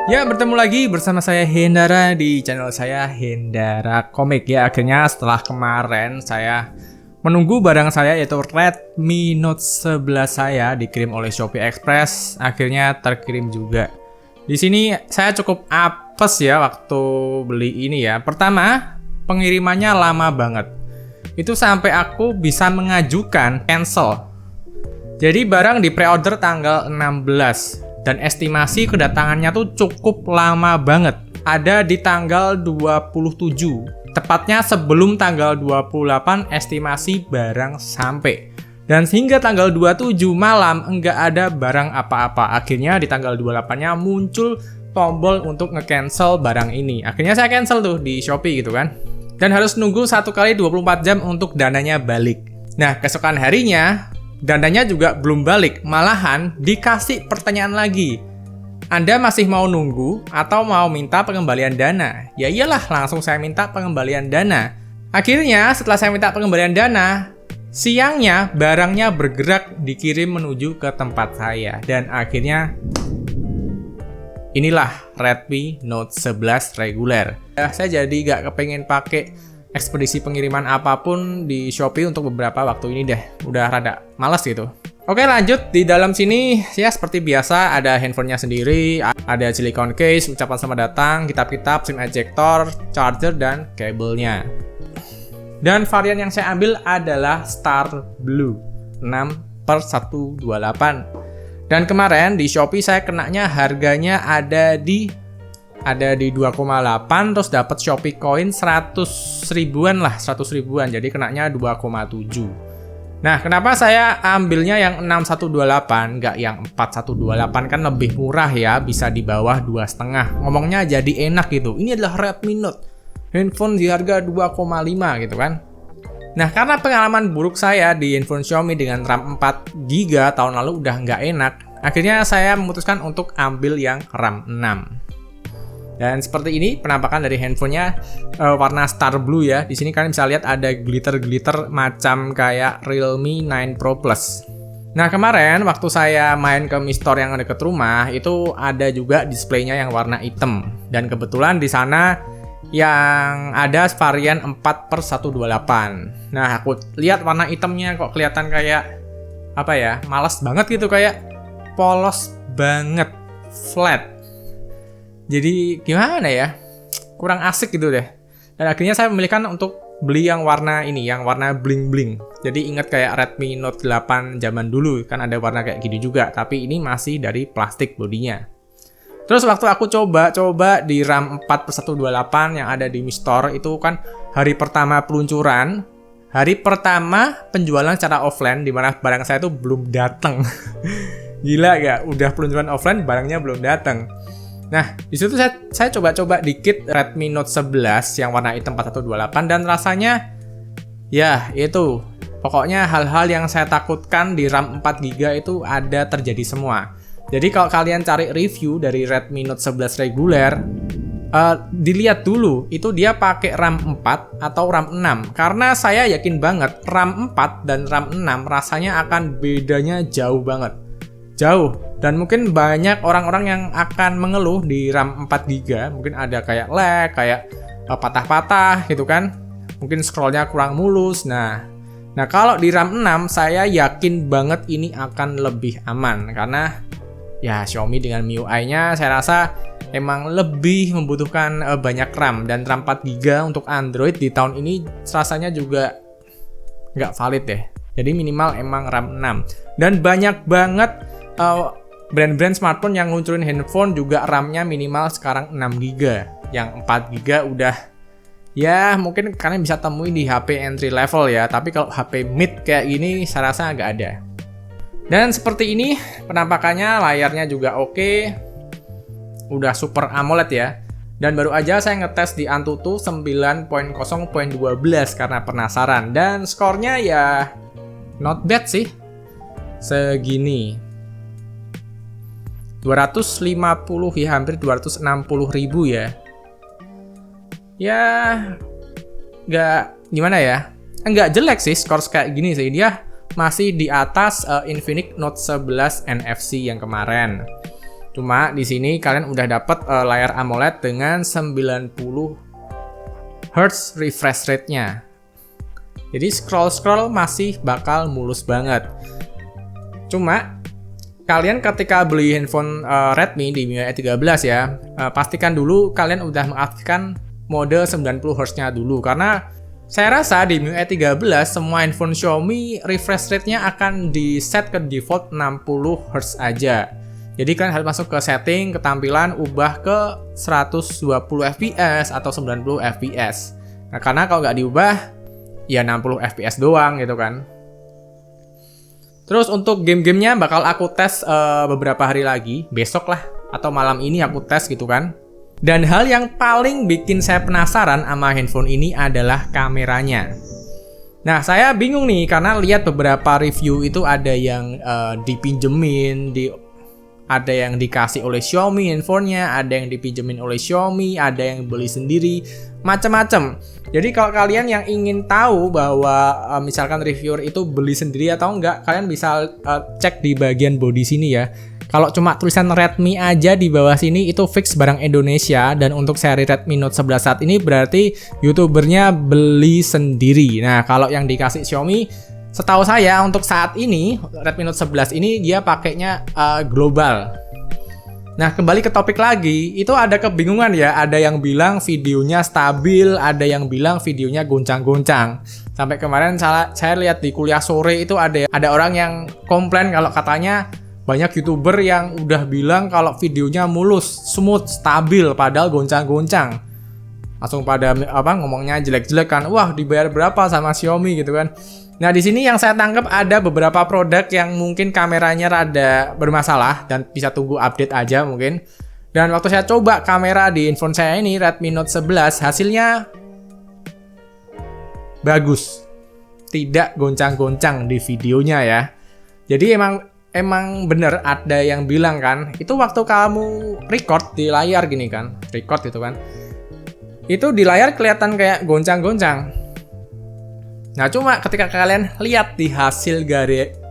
Ya, bertemu lagi bersama saya Hendara di channel saya Hendara Komik. Ya, akhirnya setelah kemarin saya menunggu barang saya yaitu Redmi Note 11 saya dikirim oleh Shopee Express, akhirnya terkirim juga. Di sini saya cukup apes ya waktu beli ini ya. Pertama, pengirimannya lama banget. Itu sampai aku bisa mengajukan cancel. Jadi barang di pre-order tanggal 16. Dan estimasi kedatangannya tuh cukup lama banget. Ada di tanggal 27. Tepatnya sebelum tanggal 28 estimasi barang sampai. Dan hingga tanggal 27 malam enggak ada barang apa-apa. Akhirnya di tanggal 28-nya muncul tombol untuk nge-cancel barang ini. Akhirnya saya cancel tuh di Shopee gitu kan. Dan harus nunggu 1 kali 24 jam untuk dananya balik. Nah, keesokan harinya dananya juga belum balik, malahan dikasih pertanyaan lagi. Anda masih mau nunggu atau mau minta pengembalian dana? Ya iyalah, langsung saya minta pengembalian dana. Akhirnya setelah saya minta pengembalian dana, siangnya barangnya bergerak dikirim menuju ke tempat saya. Dan akhirnya inilah Redmi Note 11 reguler. Ya, saya jadi gak kepengen pakai ekspedisi pengiriman apapun di Shopee untuk beberapa waktu ini deh. Udah rada malas gitu. Oke, lanjut. Di dalam sini ya seperti biasa ada handphonenya sendiri, ada silicone case, ucapan selamat datang, kitab-kitab, SIM ejector, charger, dan kabelnya. Dan varian yang saya ambil adalah Star Blue 6/128. Dan kemarin di Shopee saya kenanya harganya ada di 2,8 terus dapat Shopee Coin 100 ribuan lah, 100 ribuan. Jadi kenanya 2,7. Nah, kenapa saya ambilnya yang 6128 nggak yang 4128, kan lebih murah ya, bisa di bawah 2,5. Ngomongnya jadi enak gitu. Ini adalah Redmi Note. Handphone di harga 2,5 gitu kan. Nah, karena pengalaman buruk saya di handphone Xiaomi dengan RAM 4GB tahun lalu udah nggak enak, akhirnya saya memutuskan untuk ambil yang RAM 6. Dan seperti ini penampakan dari handphonenya, warna Star Blue ya. Di sini kalian bisa lihat ada glitter-glitter macam kayak Realme 9 Pro Plus. Nah, kemarin waktu saya main ke Mi Store yang dekat rumah, itu ada juga displaynya yang warna hitam. Dan kebetulan di sana yang ada varian 4/128. Nah, aku lihat warna hitamnya kok kelihatan kayak apa ya? Malas banget gitu, kayak polos banget, flat. Jadi gimana ya, kurang asik gitu deh. Dan akhirnya saya memilihkan untuk beli yang warna ini, yang warna bling-bling. Jadi ingat kayak Redmi Note 8 zaman dulu, kan ada warna kayak gini juga. Tapi ini masih dari plastik bodinya. Terus waktu aku coba di RAM 4/128 yang ada di Mi Store, itu kan hari pertama peluncuran, hari pertama penjualan secara offline, di mana barang saya tuh belum datang. Gila gak? Udah peluncuran offline, barangnya belum datang. Nah, di situ saya coba-coba dikit Redmi Note 11 yang warna hitam 4128 dan rasanya ya itu. Pokoknya hal-hal yang saya takutkan di RAM 4GB itu ada terjadi semua. Jadi kalau kalian cari review dari Redmi Note 11 reguler, dilihat dulu itu dia pakai RAM 4 atau RAM 6. Karena saya yakin banget RAM 4 dan RAM 6 rasanya akan bedanya jauh banget. Jauh. Dan mungkin banyak orang-orang yang akan mengeluh di RAM 4GB, mungkin ada kayak lag, kayak patah-patah gitu kan. Mungkin scrollnya kurang mulus. Nah, kalau di RAM 6 saya yakin banget ini akan lebih aman karena ya Xiaomi dengan MIUI-nya saya rasa emang lebih membutuhkan banyak RAM, dan RAM 4GB untuk Android di tahun ini rasanya juga nggak valid deh. Jadi minimal emang RAM 6. Dan banyak banget brand-brand smartphone yang ngeluncurin handphone juga RAM-nya minimal sekarang 6GB. Yang 4GB udah ya mungkin kalian bisa temuin di HP entry level ya. Tapi kalau HP mid kayak gini saya rasa nggak ada. Dan seperti ini penampakannya, layarnya juga oke. Udah Super AMOLED ya. Dan baru aja saya ngetes di Antutu 9.0.12 karena penasaran. Dan skornya ya not bad sih. Segini 250 ya, hampir 260 ribu ya. Ya nggak gimana ya, nggak jelek sih skor kayak gini sih. Dia masih di atas Infinix Note 11 NFC yang kemarin. Cuma di sini kalian udah dapat layar AMOLED dengan 90 Hz refresh rate-nya. Jadi scroll masih bakal mulus banget. Cuma kalian ketika beli handphone Redmi di MIUI 13 ya, pastikan dulu kalian udah mengaktifkan mode 90 Hz-nya dulu, karena saya rasa di MIUI 13 semua handphone Xiaomi refresh rate-nya akan di set ke default 60 Hz aja. Jadi kalian harus masuk ke setting, ketampilan, ubah ke 120 fps atau 90 fps. Nah, karena kalau nggak diubah, ya 60 fps doang gitu kan. Terus untuk game-gamenya bakal aku tes beberapa hari lagi, besok lah, atau malam ini aku tes gitu kan. Dan hal yang paling bikin saya penasaran sama handphone ini adalah kameranya. Nah, saya bingung nih, karena lihat beberapa review itu ada yang dipinjemin, ada yang dikasih oleh Xiaomi handphonenya, ada yang dipinjemin oleh Xiaomi, ada yang beli sendiri, macam-macam. Jadi kalau kalian yang ingin tahu bahwa misalkan reviewer itu beli sendiri atau enggak, kalian bisa cek di bagian body sini ya. Kalau cuma tulisan Redmi aja di bawah sini itu fix barang Indonesia, dan untuk seri Redmi Note 11 saat ini berarti YouTubernya beli sendiri. Nah, kalau yang dikasih Xiaomi, setahu saya untuk saat ini Redmi Note 11 ini dia pakainya global. Nah, kembali ke topik lagi, itu ada kebingungan ya. Ada yang bilang videonya stabil, ada yang bilang videonya goncang-goncang. Sampai kemarin saya lihat di kuliah sore itu ada orang yang komplain kalau katanya banyak YouTuber yang udah bilang kalau videonya mulus, smooth, stabil, padahal goncang-goncang. Langsung pada ngomongnya jelek-jelek kan. Wah, dibayar berapa sama Xiaomi gitu kan. Nah, di sini yang saya tangkap ada beberapa produk yang mungkin kameranya rada bermasalah dan bisa tunggu update aja mungkin. Dan waktu saya coba kamera di handphone saya ini Redmi Note 11, hasilnya bagus. Tidak goncang-goncang di videonya ya. Jadi emang bener ada yang bilang kan, itu waktu kamu record di layar gini kan, record gitu kan, itu di layar kelihatan kayak goncang-goncang. Nah, cuma ketika kalian lihat di hasil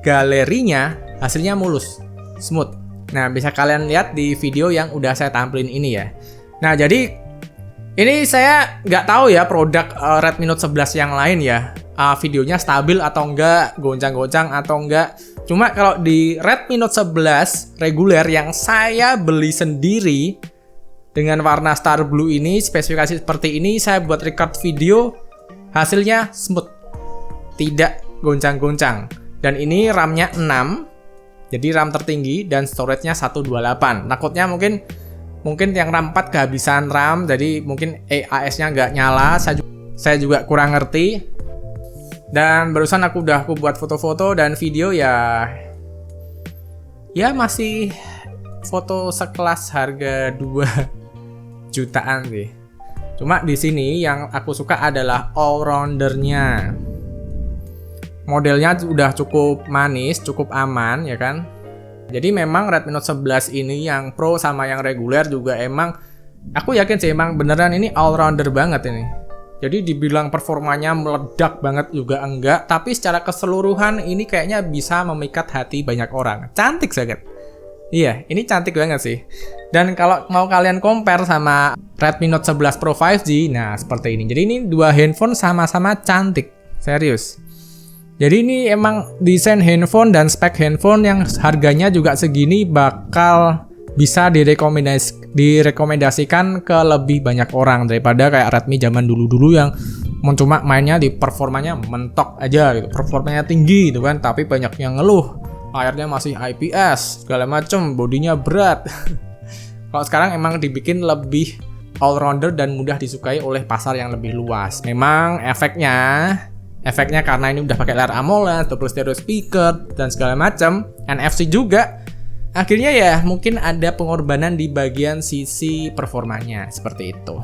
galerinya, hasilnya mulus, smooth. Nah, bisa kalian lihat di video yang udah saya tampilin ini ya. Nah, jadi ini saya nggak tahu ya produk Redmi Note 11 yang lain ya, videonya stabil atau enggak, goncang-goncang atau enggak. Cuma kalau di Redmi Note 11 reguler yang saya beli sendiri dengan warna Star Blue ini, spesifikasi seperti ini, saya buat record video, hasilnya smooth, tidak goncang-goncang. Dan ini RAM-nya 6, jadi RAM tertinggi dan storage-nya 128. Takutnya mungkin yang RAM 4 kehabisan RAM, jadi mungkin AIS-nya nggak nyala, saya juga kurang ngerti. Dan barusan aku buat foto-foto dan video ya masih foto sekelas harga 2 jutaan sih. Cuma di sini yang aku suka adalah all-rounder-nya. Modelnya udah cukup manis, cukup aman ya kan. Jadi memang Redmi Note 11 ini yang Pro sama yang reguler juga emang aku yakin sih emang beneran ini all-rounder banget ini. Jadi dibilang performanya meledak banget juga enggak, tapi secara keseluruhan ini kayaknya bisa memikat hati banyak orang. Cantik banget. Iya, ini cantik banget sih. Dan kalau mau kalian compare sama Redmi Note 11 Pro 5G, nah seperti ini. Jadi ini dua handphone sama-sama cantik, serius. Jadi ini emang desain handphone dan spek handphone yang harganya juga segini bakal bisa direkomendasikan ke lebih banyak orang daripada kayak Redmi zaman dulu-dulu yang cuma mainnya di performanya mentok aja gitu, performanya tinggi gitu kan, tapi banyak yang ngeluh layarnya masih IPS segala macem, bodinya berat. Kalau sekarang emang dibikin lebih all-rounder dan mudah disukai oleh pasar yang lebih luas. Memang efeknya karena ini udah pakai layar AMOLED, double stereo speaker dan segala macam, NFC juga. Akhirnya ya mungkin ada pengorbanan di bagian sisi performanya seperti itu.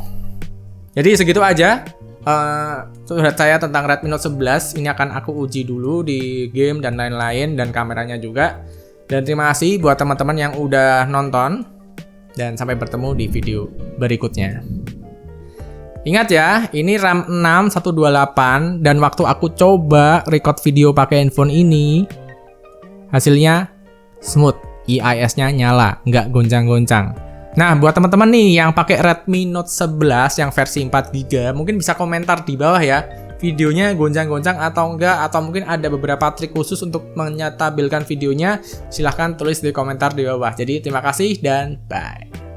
Jadi segitu aja curhat saya tentang Redmi Note 11. Ini akan aku uji dulu di game dan lain-lain dan kameranya juga. Dan terima kasih buat teman-teman yang udah nonton. Dan sampai bertemu di video berikutnya. Ingat ya, ini RAM 6 128 dan waktu aku coba record video pakai handphone ini hasilnya smooth. IIS-nya nyala, nggak goncang-goncang. Nah, buat teman-teman nih yang pakai Redmi Note 11 yang versi 4GB, mungkin bisa komentar di bawah ya. Videonya goncang-goncang atau enggak, atau mungkin ada beberapa trik khusus untuk menyetabilkan videonya. Silahkan tulis di komentar di bawah. Jadi terima kasih dan bye.